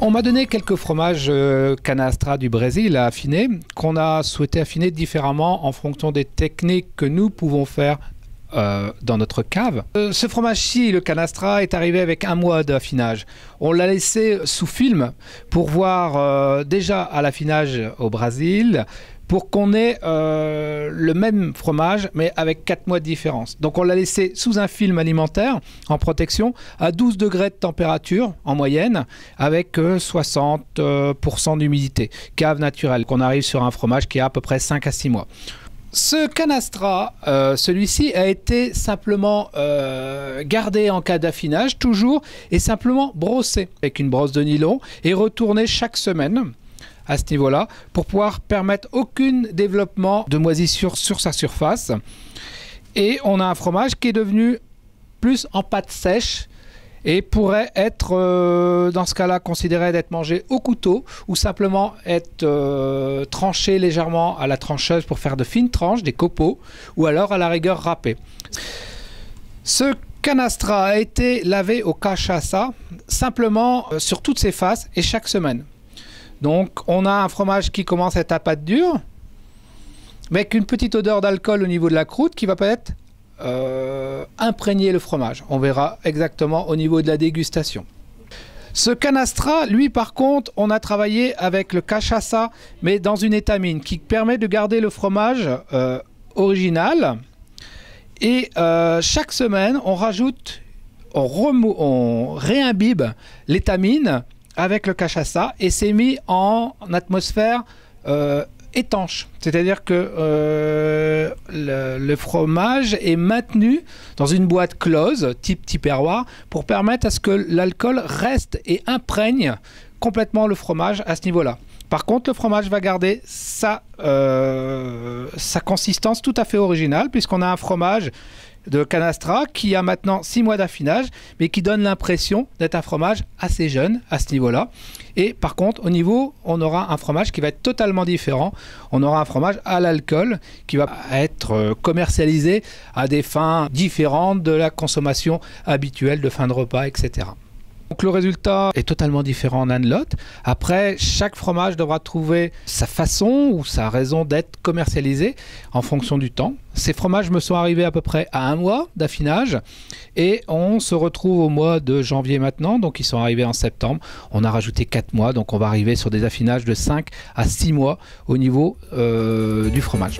On m'a donné quelques fromages Canastra du Brésil à affiner, qu'on a souhaité affiner différemment en fonction des techniques que nous pouvons faire dans notre cave. Ce fromage-ci, le Canastra, est arrivé avec 1 mois d'affinage. On l'a laissé sous film pour voir déjà à l'affinage au Brésil, pour qu'on ait le même fromage mais avec 4 mois de différence. Donc on l'a laissé sous un film alimentaire en protection à 12 degrés de température en moyenne avec 60% d'humidité. Cave naturelle, qu'on arrive sur un fromage qui a à peu près 5 à 6 mois. Ce Canastra, celui-ci a été simplement gardé en cas d'affinage toujours et simplement brossé avec une brosse de nylon et retourné chaque semaine à ce niveau-là pour pouvoir permettre aucun développement de moisissure sur sa surface. Et on a un fromage qui est devenu plus en pâte sèche et pourrait être dans ce cas-là considéré d'être mangé au couteau ou simplement être tranché légèrement à la trancheuse pour faire de fines tranches, des copeaux, ou alors à la rigueur râpé. Ce Canastra a été lavé au cachaça simplement sur toutes ses faces et chaque semaine. Donc on a un fromage qui commence à être à pâte dure, mais avec une petite odeur d'alcool au niveau de la croûte qui va peut-être imprégner le fromage. On verra exactement au niveau de la dégustation. Ce Canastra, lui par contre, on a travaillé avec le cachaça, mais dans une étamine qui permet de garder le fromage original. Et chaque semaine, on rajoute, on réimbibe l'étamine avec le cachaça et c'est mis en atmosphère étanche. C'est-à-dire que le fromage est maintenu dans une boîte close, type Tupperware, pour permettre à ce que l'alcool reste et imprègne complètement le fromage à ce niveau-là. Par contre, le fromage va garder sa consistance tout à fait originale, puisqu'on a un fromage de Canastra qui a maintenant 6 mois d'affinage, mais qui donne l'impression d'être un fromage assez jeune à ce niveau-là. Et par contre, au niveau, on aura un fromage qui va être totalement différent. On aura un fromage à l'alcool qui va être commercialisé à des fins différentes de la consommation habituelle de fin de repas, etc. Donc le résultat est totalement différent l'un de l'autre. Après, chaque fromage devra trouver sa façon ou sa raison d'être commercialisé en fonction du temps. Ces fromages me sont arrivés à peu près à 1 mois d'affinage et on se retrouve au mois de janvier maintenant, donc ils sont arrivés en septembre. On a rajouté 4 mois, donc on va arriver sur des affinages de 5 à 6 mois au niveau du fromage.